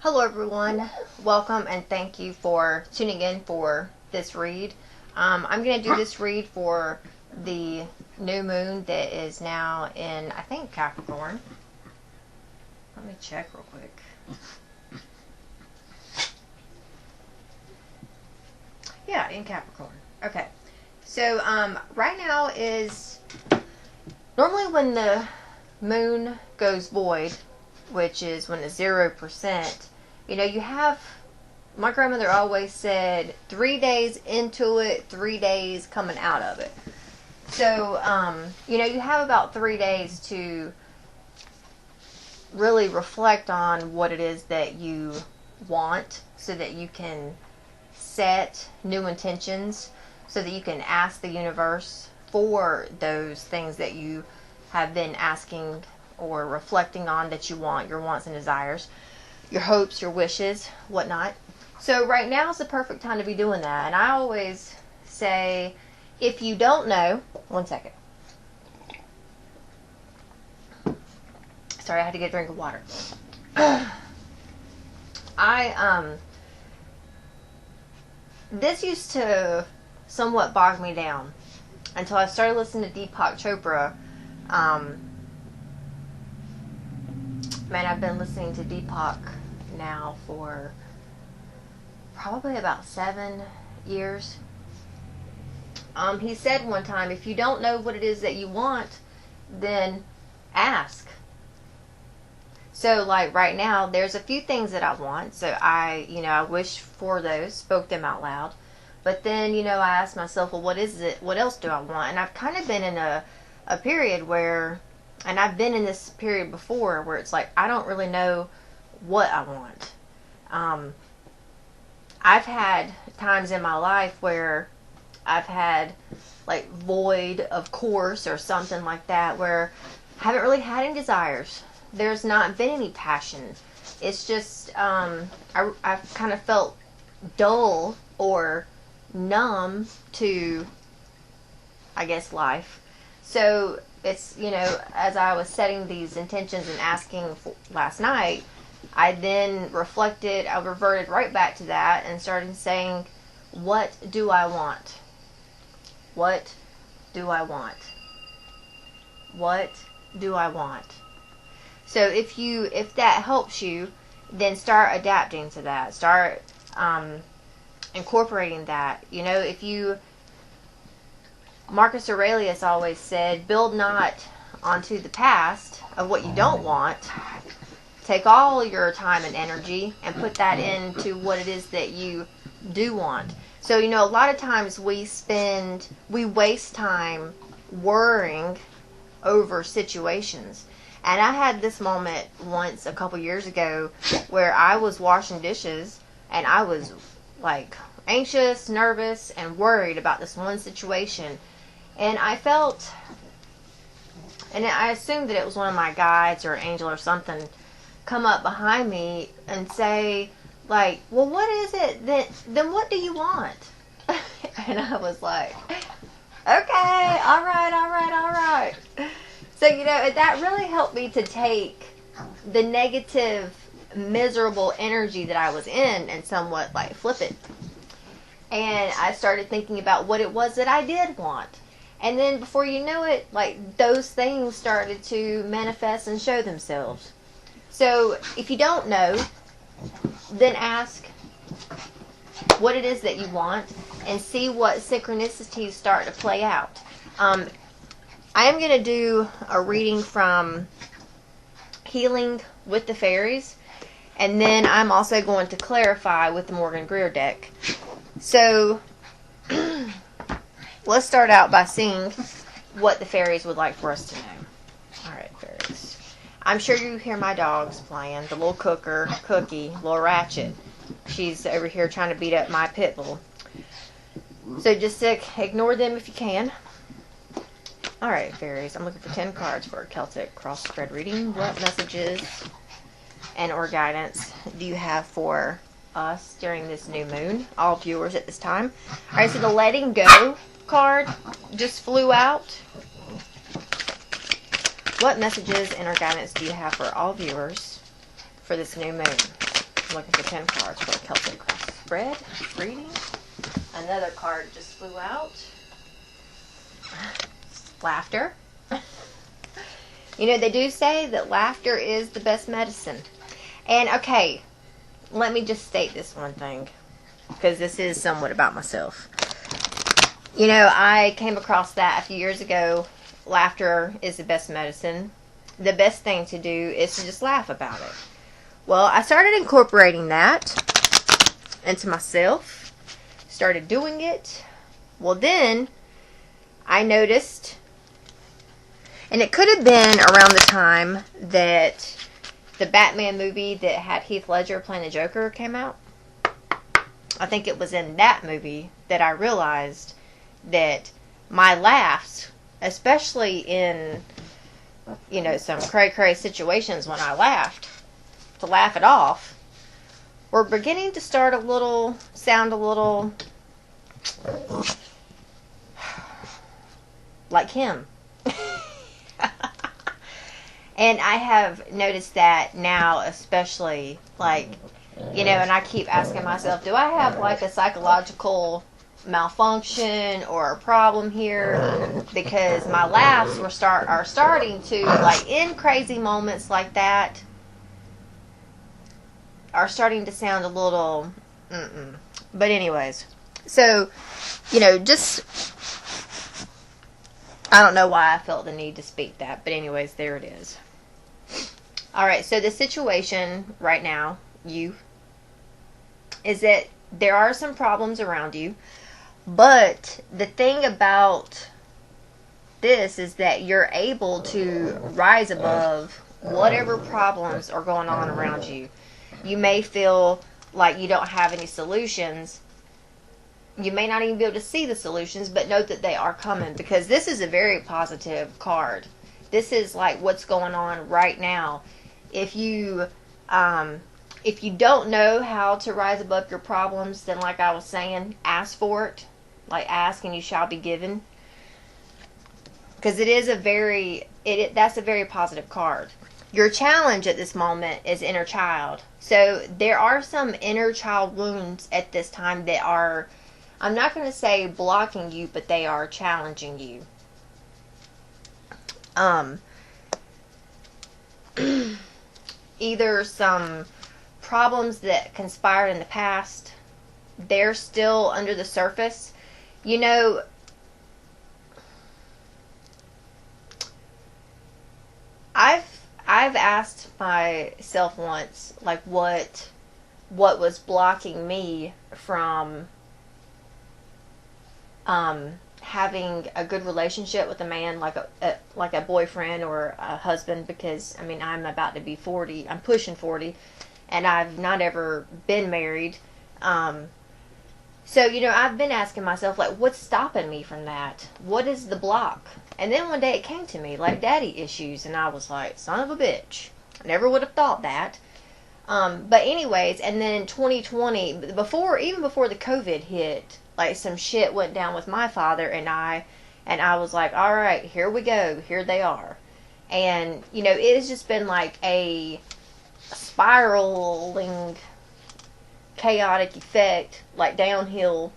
Hello everyone, welcome and thank you for tuning in for this read. I'm going to do this read for the new moon that is now in, I think, Capricorn. Let me check real quick. Yeah, in Capricorn. Okay, so right now is normally when the moon goes void, which is when it's 0%. You know, you have, my grandmother always said 3 days into it, 3 days coming out of it. So, you know, you have about 3 days to really reflect on what it is that you want so that you can set new intentions, so that you can ask the universe for those things that you have been asking or reflecting on that you want, your wants and desires, your hopes, your wishes, whatnot. So right now is the perfect time to be doing that. And I always say, if you don't know, one second. Sorry, I had to get a drink of water. This used to somewhat bog me down until I started listening to Deepak Chopra. Man, I've been listening to Deepak now for probably about 7 years. He said one time, if you don't know what it is that you want, then ask. So, like right now, there's a few things that I want. So I wish for those, spoke them out loud. But then, I asked myself, well, what is it? What else do I want? And I've kind of been in a period where, and I've been in this period before, where it's like, I don't really know what I want. I've had times in my life where I've had like void of course or something like that, where I haven't really had any desires. There's not been any passion. It's just, I've kind of felt dull or numb to, I guess, life. So it's, as I was setting these intentions and asking last night, I then reflected, I reverted right back to that and started saying, what do I want? What do I want? What do I want? So if that helps you, then start adapting to that. Start incorporating that. Marcus Aurelius always said, build not onto the past of what you don't want. Take all your time and energy and put that into what it is that you do want. So, a lot of times we waste time worrying over situations. And I had this moment once a couple years ago where I was washing dishes and I was like anxious, nervous, and worried about this one situation. And I felt, and I assumed that it was one of my guides or angel or something, come up behind me and say, like, well, what is it then what do you want? And I was like, okay, all right. So, that really helped me to take the negative, miserable energy that I was in and somewhat like flip it. And I started thinking about what it was that I did want. And then before you know it, like, those things started to manifest and show themselves. So if you don't know, then ask what it is that you want and see what synchronicities start to play out. I am going to do a reading from Healing with the Fairies, and then I'm also going to clarify with the Morgan Greer deck. So let's start out by seeing what the fairies would like for us to know. Alright, fairies. I'm sure you hear my dogs playing. The little Cookie, little Ratchet. She's over here trying to beat up my pit bull. So just ignore them if you can. Alright, fairies. I'm looking for 10 cards for a Celtic cross spread reading. What messages and or guidance do you have for us during this new moon? All viewers at this time. Alright, so the letting go card just flew out. What messages and or guidance do you have for all viewers for this new moon? I'm looking for 10 cards for a Celtic cross spread. Reading. Another card just flew out. Laughter. You know, they do say that laughter is the best medicine. And, okay, let me just state this one thing, because this is somewhat about myself. You know, I came across that a few years ago. Laughter is the best medicine. The best thing to do is to just laugh about it. Well, I started incorporating that into myself. Started doing it. Well, then I noticed, and it could have been around the time that the Batman movie that had Heath Ledger playing the Joker came out. I think it was in that movie that I realized that my laughs, especially in, you know, some cray-cray situations when I laughed, to laugh it off, were beginning to sound a little like him. And I have noticed that now, especially, like, you know, and I keep asking myself, do I have like a psychological malfunction or a problem here? Because my laughs are starting to, like, in crazy moments like that, are starting to sound a little But anyways, so, you know, just, I don't know why I felt the need to speak that, but anyways, there it is. Alright, so the situation right now, is that there are some problems around you, but the thing about this is that you're able to rise above whatever problems are going on around you. You may feel like you don't have any solutions. You may not even be able to see the solutions, but know that they are coming, because this is a very positive card. This is like what's going on right now. If you don't know how to rise above your problems, then, like I was saying, ask for it. Like, ask and you shall be given. Because it is that's a very positive card. Your challenge at this moment is inner child. So there are some inner child wounds at this time that are, I'm not going to say blocking you, but they are challenging you. Either some problems that conspired in the past, they're still under the surface. You know, I've asked myself once, like, what was blocking me from having a good relationship with a man, like a boyfriend or a husband, because, I mean, I'm about to be 40, I'm pushing 40, and I've not ever been married. So, you know, I've been asking myself, like, what's stopping me from that? What is the block? And then one day it came to me, like, daddy issues, and I was like, son of a bitch. I never would have thought that. But anyways, and then in 2020, even before the COVID hit, like, some shit went down with my father and I was like, all right, here we go. Here they are. And, you know, it has just been like a spiraling, chaotic effect, like downhill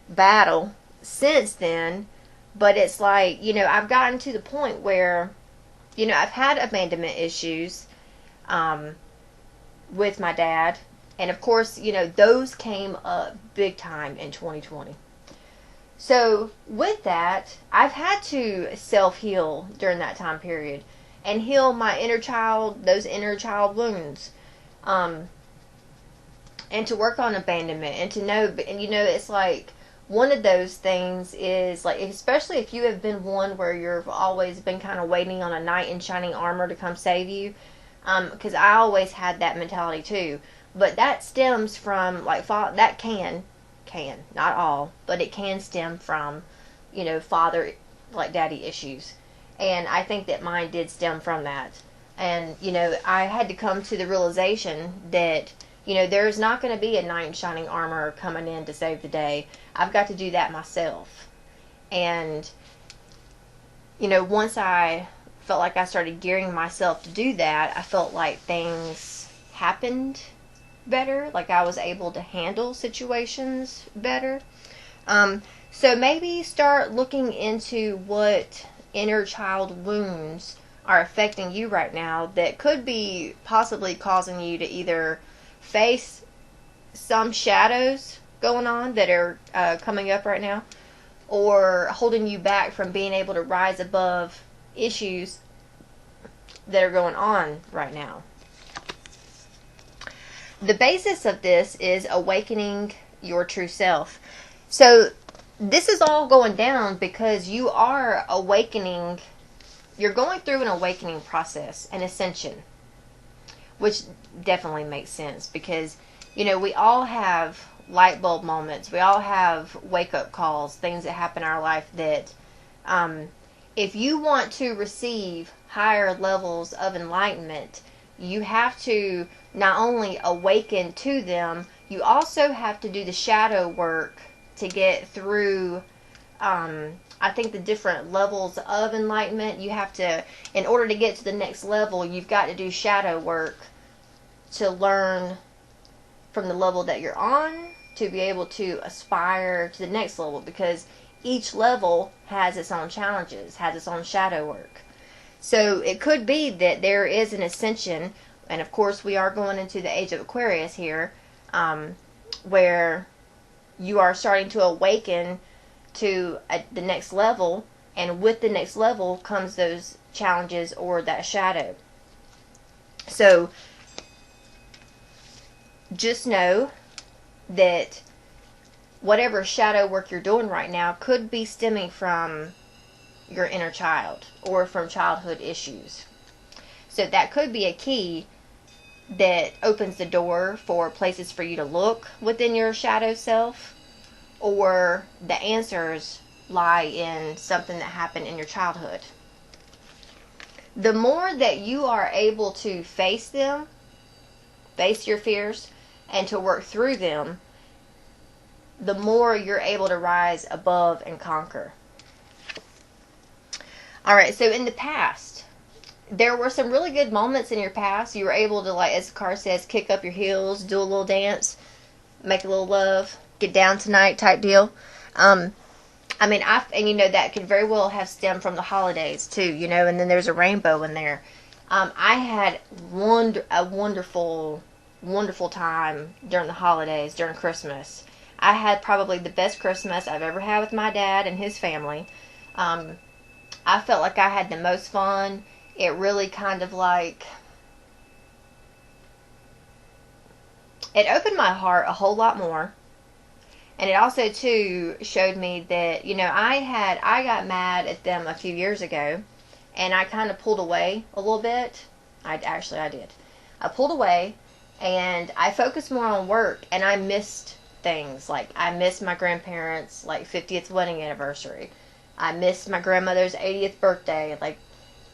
battle since then. But it's like, you know, I've gotten to the point where, you know, I've had abandonment issues with my dad. And of course, you know, those came up big time in 2020. So with that, I've had to self-heal during that time period and heal my inner child, those inner child wounds. And to work on abandonment and to know, and you know, it's like one of those things is like, especially if you have been one where you've always been kind of waiting on a knight in shining armor to come save you. Because I always had that mentality too. But that stems from, like, that can, not all, but it can stem from, you know, father, like, daddy issues. And I think that mine did stem from that. And, you know, I had to come to the realization that, you know, there's not going to be a knight in shining armor coming in to save the day. I've got to do that myself. And, you know, once I felt like I started gearing myself to do that, I felt like things happened better. Like I was able to handle situations better. So maybe start looking into what inner child wounds are affecting you right now that could be possibly causing you to either face some shadows going on that are coming up right now, or holding you back from being able to rise above issues that are going on right now. The basis of this is awakening your true self. So this is all going down because you are awakening. You're going through an awakening process, an ascension, which definitely makes sense because, you know, we all have light bulb moments. We all have wake up calls, things that happen in our life that if you want to receive higher levels of enlightenment, you have to not only awaken to them, you also have to do the shadow work to get through, I think, the different levels of enlightenment. You have to, in order to get to the next level, you've got to do shadow work to learn from the level that you're on to be able to aspire to the next level, because each level has its own challenges, has its own shadow work. So it could be that there is an ascension, and of course we are going into the age of Aquarius here, where you are starting to awaken to the next level, and with the next level comes those challenges or that shadow. So just know that whatever shadow work you're doing right now could be stemming from your inner child or from childhood issues. So that could be a key that opens the door for places for you to look within your shadow self, or the answers lie in something that happened in your childhood. The more that you are able to face them, face your fears, and to work through them, the more you're able to rise above and conquer. Alright, so in the past, there were some really good moments in your past. You were able to, like, as the card says, kick up your heels, do a little dance, make a little love, get down tonight type deal. And you know, that could very well have stemmed from the holidays too, you know, and then there's a rainbow in there. I had a wonderful time during the holidays, during Christmas. I had probably the best Christmas I've ever had with my dad and his family. I felt like I had the most fun. It really kind of like, it opened my heart a whole lot more. And it also too showed me that, you know, I got mad at them a few years ago, and I kind of pulled away a little bit. I did. I pulled away and I focused more on work, and I missed things. Like, I missed my grandparents' 50th wedding anniversary. I missed my grandmother's 80th birthday. Like,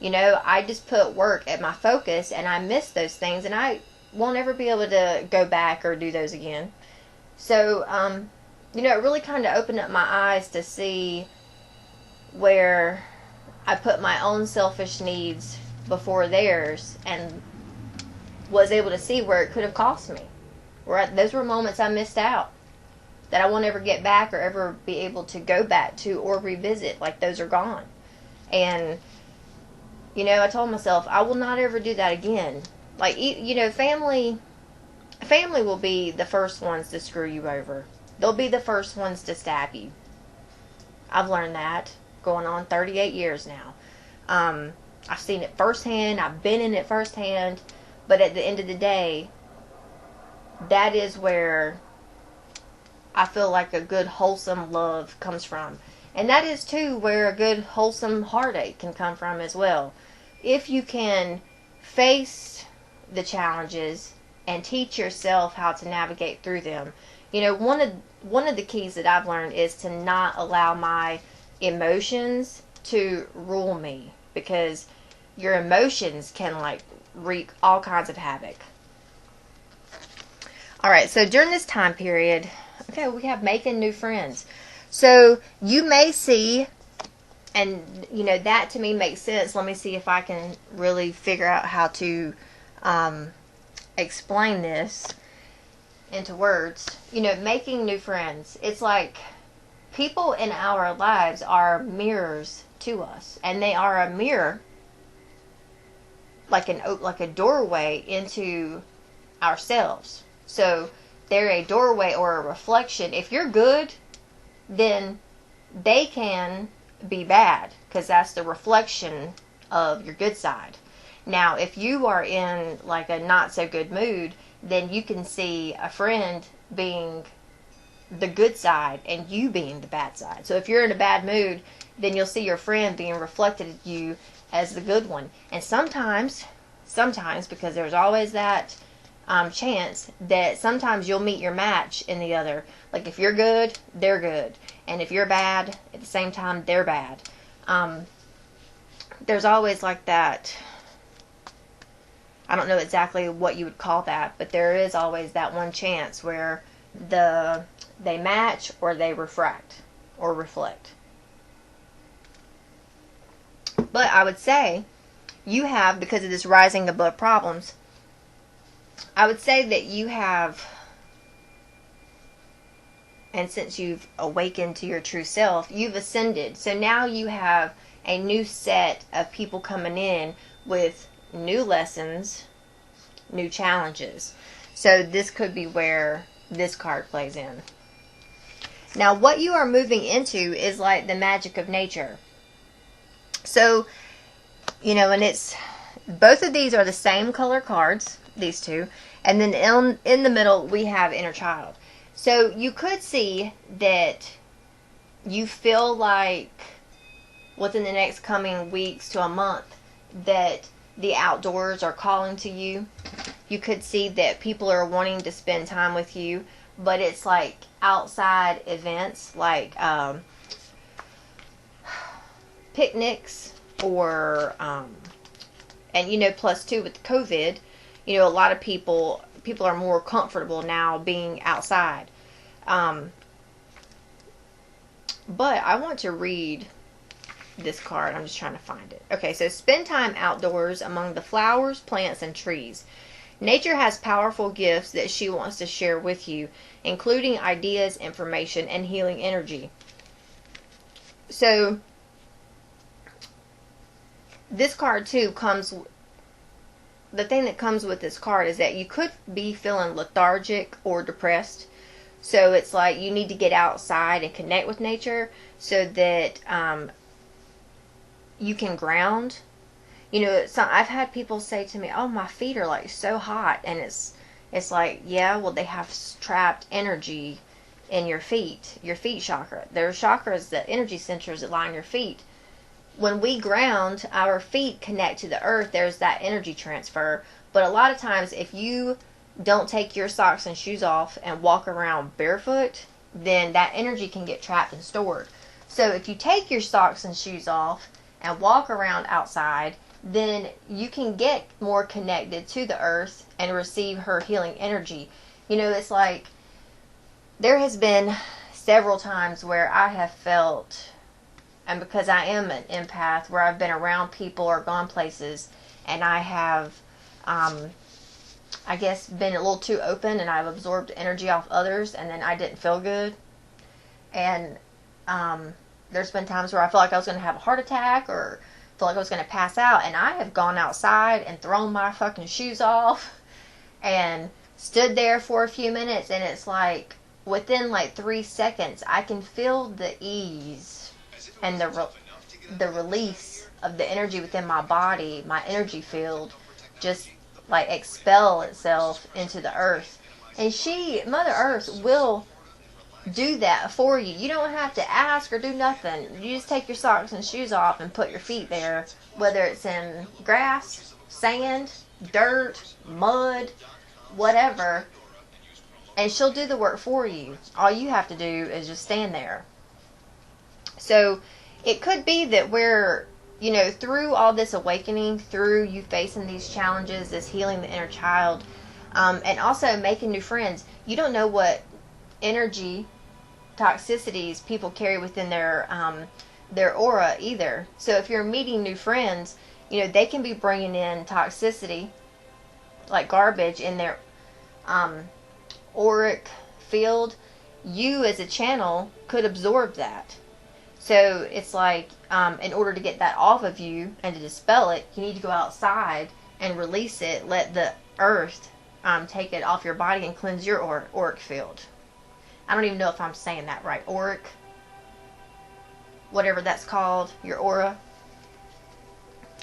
you know, I just put work at my focus, and I missed those things, and I won't ever be able to go back or do those again. So, you know, it really kind of opened up my eyes to see where I put my own selfish needs before theirs, and was able to see where it could have cost me. Those were moments I missed out that I won't ever get back or ever be able to go back to or revisit. Like, those are gone. And, you know, I told myself, I will not ever do that again. Like, you know, family will be the first ones to screw you over. They'll be the first ones to stab you. I've learned that going on 38 years now. I've seen it firsthand. I've been in it firsthand. But at the end of the day, that is where I feel like a good, wholesome love comes from. And that is, too, where a good, wholesome heartache can come from as well. If you can face the challenges and teach yourself how to navigate through them. You know, one of the keys that I've learned is to not allow my emotions to rule me, because your emotions can wreak all kinds of havoc. Alright, so during this time period, okay, we have making new friends. So you may see, and you know, that to me makes sense. Let me see if I can really figure out how to explain this. into words, making new friends. It's like people in our lives are mirrors to us, and they are a mirror, like a doorway into ourselves. So they're a doorway or a reflection. If you're good, then they can be bad, because that's the reflection of your good side. Now, if you are in like a not so good mood, then you can see a friend being the good side and you being the bad side. So if you're in a bad mood, then you'll see your friend being reflected at you as the good one. And sometimes, because there's always that chance that sometimes you'll meet your match in the other. Like if you're good, they're good. And if you're bad, at the same time, they're bad. There's always like that, I don't know exactly what you would call that, but there is always that one chance where they match or they refract or reflect. But I would say you have, because of this rising above problems, I would say that you have, and since you've awakened to your true self, you've ascended. So now you have a new set of people coming in with new lessons, new challenges. So this could be where this card plays in. Now what you are moving into is like the magic of nature. So, and it's, both of these are the same color cards, these two. And then in the middle we have inner child. So you could see that you feel like within the next coming weeks to a month that the outdoors are calling to you. You could see that people are wanting to spend time with you, but it's like outside events, like picnics, or and plus too with COVID, a lot of people are more comfortable now being outside. But I want to read this card. I'm just trying to find it. Okay, so spend time outdoors among the flowers, plants, and trees. Nature has powerful gifts that she wants to share with you, including ideas, information, and healing energy. So this card too the thing that comes with this card is that you could be feeling lethargic or depressed. So it's like you need to get outside and connect with nature so that you can ground. I've had people say to me, "Oh, my feet are like so hot," and it's like, yeah, well, they have trapped energy in your feet chakra. There are chakras, the energy centers that lie in your feet. When we ground, our feet connect to the earth. There's that energy transfer. But a lot of times, if you don't take your socks and shoes off and walk around barefoot, then that energy can get trapped and stored. So if you take your socks and shoes off and walk around outside, then you can get more connected to the earth and receive her healing energy. It's like there has been several times where I have felt, and because I am an empath, where I've been around people or gone places and I have I guess been a little too open and I've absorbed energy off others, and then I didn't feel good. And there's been times where I felt like I was going to have a heart attack or feel like I was going to pass out, and I have gone outside and thrown my fucking shoes off and stood there for a few minutes, and it's like within like 3 seconds I can feel the ease and the release of the energy within my body, my energy field, just like expel itself into the earth. And Mother Earth, will do that for you. You don't have to ask or do nothing. You just take your socks and shoes off and put your feet there, whether it's in grass, sand, dirt, mud, whatever, and she'll do the work for you. All you have to do is just stand there. So it could be that we're, through all this awakening, through you facing these challenges, this healing the inner child, and also making new friends, you don't know what energy toxicities people carry within their aura either. So if you're meeting new friends, they can be bringing in toxicity, like garbage in their auric field, you as a channel could absorb that. So it's like, in order to get that off of you and to dispel it, you need to go outside and release it. Let the earth take it off your body and cleanse your auric field. I don't even know if I'm saying that right. Auric, whatever that's called, your aura.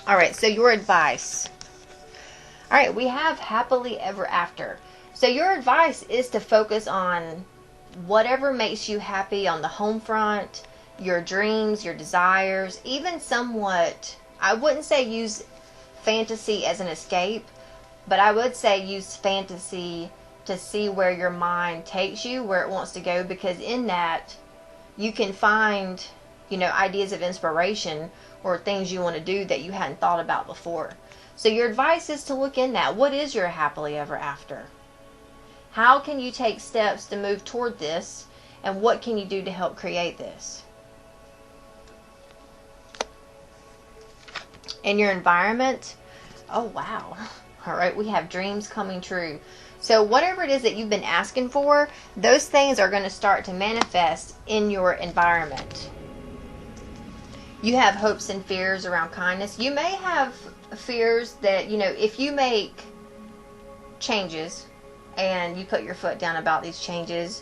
All right, so your advice. All right, we have happily ever after. So your advice is to focus on whatever makes you happy on the home front, your dreams, your desires, even somewhat, I wouldn't say use fantasy as an escape, but I would say use fantasy to see where your mind takes you, where it wants to go, because in that you can find, ideas of inspiration or things you want to do that you hadn't thought about before. So your advice is to look in that. What is your happily ever after? How can you take steps to move toward this, and what can you do to help create this? In your environment, oh wow. All right, we have dreams coming true. So whatever it is that you've been asking for, those things are going to start to manifest in your environment. You have hopes and fears around kindness. You may have fears that, if you make changes and you put your foot down about these changes,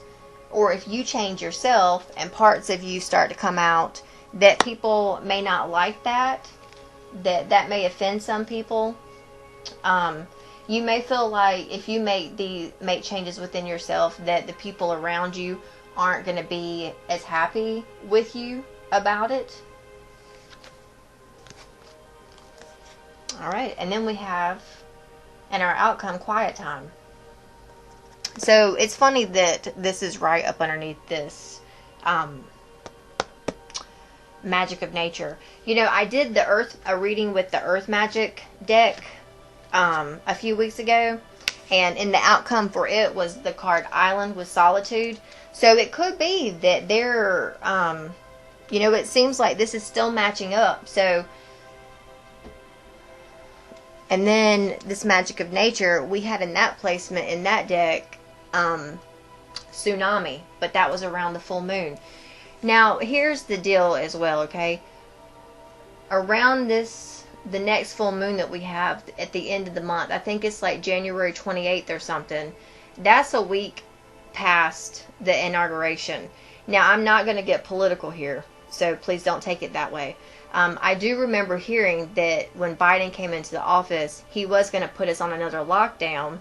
or if you change yourself and parts of you start to come out, that people may not like that may offend some people. You may feel like if you make changes within yourself, that the people around you aren't going to be as happy with you about it. All right, and then we have, in our outcome, quiet time. So it's funny that this is right up underneath this magic of nature. I did a reading with the Earth Magic deck a few weeks ago, and in the outcome for it was the card Island with Solitude. So it could be that they're, it seems like this is still matching up. So, and then this magic of nature, we had in that placement in that deck, Tsunami, but that was around the full moon. Now, here's the deal as well, okay? Around the next full moon that we have at the end of the month, I think it's like January 28th or something, that's a week past the inauguration. Now, I'm not going to get political here, so please don't take it that way. I do remember hearing that when Biden came into the office, he was going to put us on another lockdown.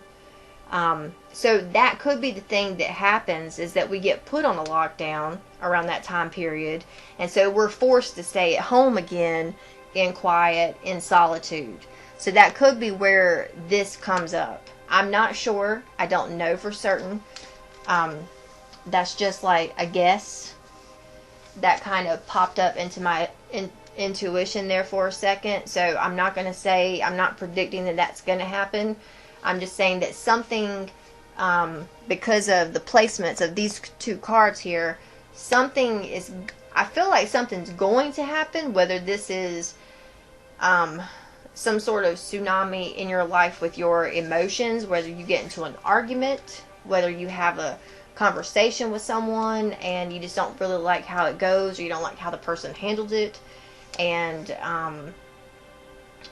So that could be the thing that happens, is that we get put on a lockdown around that time period. And so we're forced to stay at home again in quiet, in solitude. So that could be where this comes up. I'm not sure. I don't know for certain. That's just like a guess that kind of popped up into my intuition there for a second. So I'm not going to say, I'm not predicting that that's going to happen. I'm just saying that something, because of the placements of these two cards here, I feel like something's going to happen, whether this is some sort of tsunami in your life with your emotions, whether you get into an argument, whether you have a conversation with someone and you just don't really like how it goes, or you don't like how the person handled it, and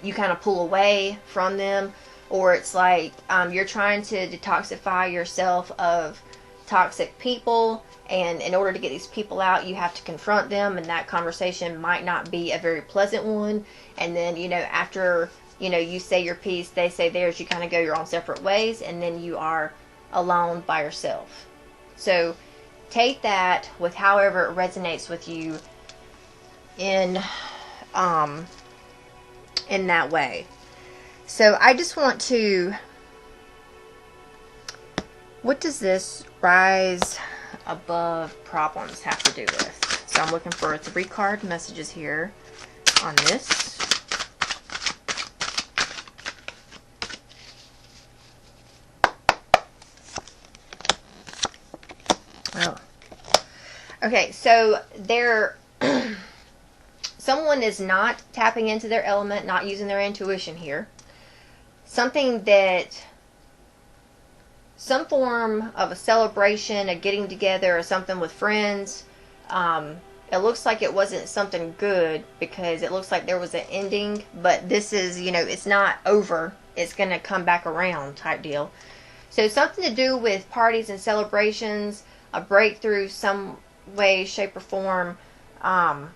you kind of pull away from them. Or it's like you're trying to detoxify yourself of toxic people, and in order to get these people out, you have to confront them, and that conversation might not be a very pleasant one. And then, after, you say your piece, they say theirs, you kind of go your own separate ways, and then you are alone by yourself. So take that with however it resonates with you in that way. So I just want to, what does this rise above problems have to do with? So I'm looking for 3 card messages here on this. Oh. Okay, so someone is not tapping into their element, not using their intuition here. Something that some form of a celebration, a getting together, or something with friends. It looks like it wasn't something good because it looks like there was an ending, but this is, it's not over. It's going to come back around type deal. So something to do with parties and celebrations, a breakthrough some way, shape, or form. A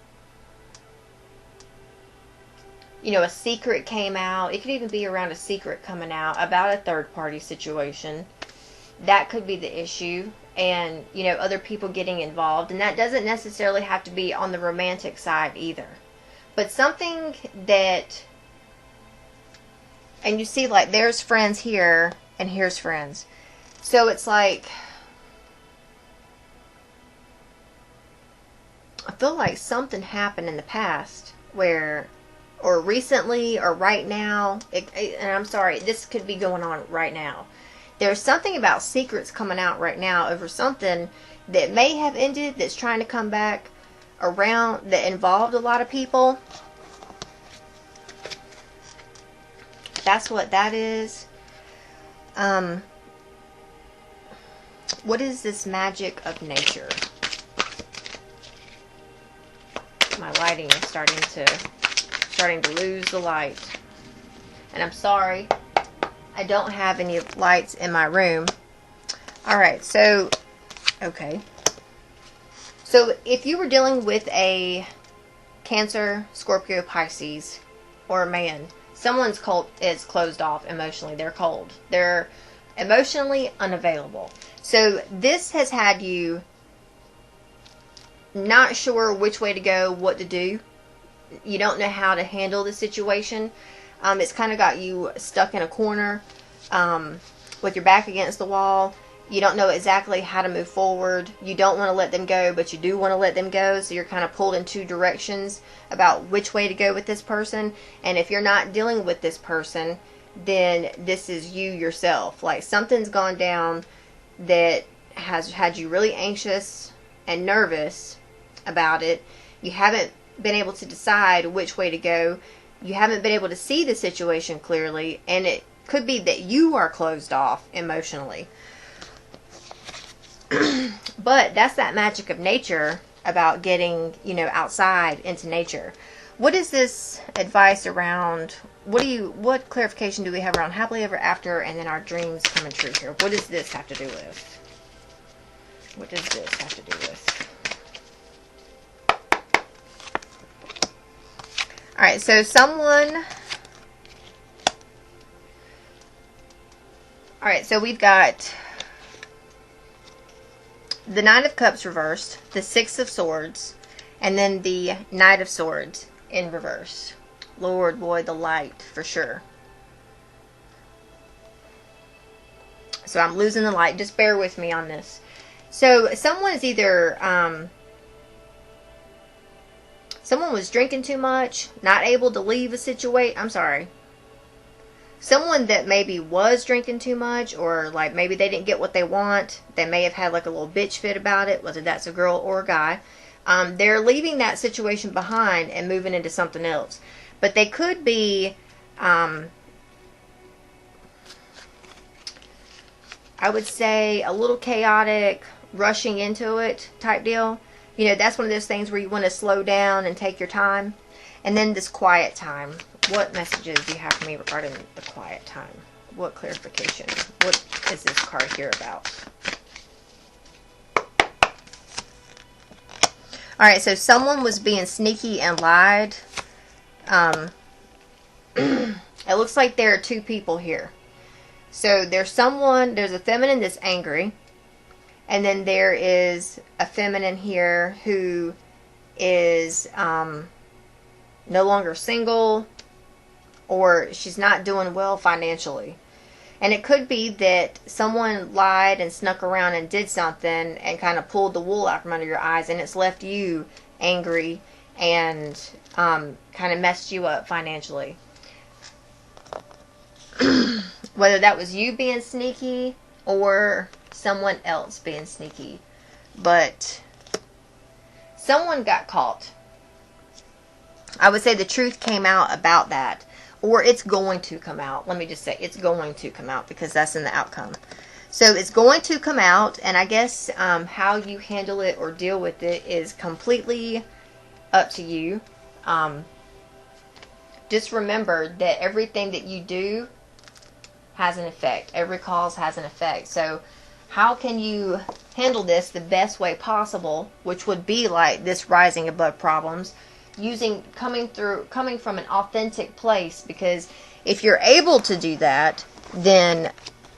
secret came out. It could even be around a secret coming out about a third party situation. That could be the issue. And, other people getting involved. And that doesn't necessarily have to be on the romantic side either. But something that, and you see, like, there's friends here, and here's friends. So it's like, I feel like something happened in the past where, or recently, or right now, and I'm sorry, this could be going on right now. There's something about secrets coming out right now over something that may have ended, that's trying to come back around, that involved a lot of people. That's what that is. What is this magic of nature? My lighting is starting to lose the light. And I'm sorry, I don't have any lights in my room. Alright, so, okay. So, if you were dealing with a Cancer, Scorpio, Pisces, or a man, someone's is closed off emotionally. They're cold. They're emotionally unavailable. So, this has had you not sure which way to go, what to do. You don't know how to handle the situation. It's kind of got you stuck in a corner with your back against the wall. You don't know exactly how to move forward. You don't want to let them go, but you do want to let them go. So you're kind of pulled in two directions about which way to go with this person. And if you're not dealing with this person, then this is you yourself. Like, something's gone down that has had you really anxious and nervous about it. You haven't been able to decide which way to go. You haven't been able to see the situation clearly, and it could be that you are closed off emotionally. But that's that magic of nature about getting, outside into nature. What is this advice around, what clarification do we have around happily ever after and then our dreams coming true here? What does this have to do with? What does this have to do with? Alright, so someone... Alright, so we've got the Nine of Cups reversed, the Six of Swords, and then the Knight of Swords in reverse. Lord, boy, the light, for sure. So I'm losing the light. Just bear with me on this. So someone is either... someone was drinking too much, not able to leave a situation. I'm sorry. Someone that maybe was drinking too much, or like maybe they didn't get what they want. They may have had like a little bitch fit about it, whether that's a girl or a guy. They're leaving that situation behind and moving into something else. But they could be, I would say, a little chaotic, rushing into it type deal. That's one of those things where you want to slow down and take your time. And then this quiet time. What messages do you have for me regarding the quiet time? What clarification? What is this card here about? Alright, so someone was being sneaky and lied. It looks like there are two people here. So there's a feminine that's angry. And then there is a feminine here who is no longer single, or she's not doing well financially. And it could be that someone lied and snuck around and did something and kind of pulled the wool out from under your eyes, and it's left you angry and kind of messed you up financially. Whether that was you being sneaky or someone else being sneaky. But someone got caught. I would say the truth came out about that. Or it's going to come out. Let me just say, it's going to come out because that's in the outcome. So it's going to come out, and I guess how you handle it or deal with it is completely up to you. Just remember that everything that you do has an effect. Every cause has an effect. So how can you handle this the best way possible, which would be like this rising above problems, coming from an authentic place? Because if you're able to do that, then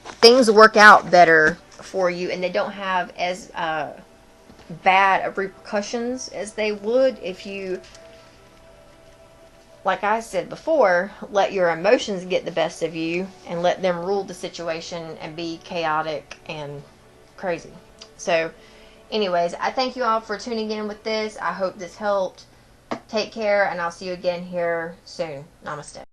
things work out better for you, and they don't have as bad repercussions as they would if you, like I said before, let your emotions get the best of you and let them rule the situation and be chaotic and crazy. So anyways, I thank you all for tuning in with this. I hope this helped. Take care, and I'll see you again here soon. Namaste.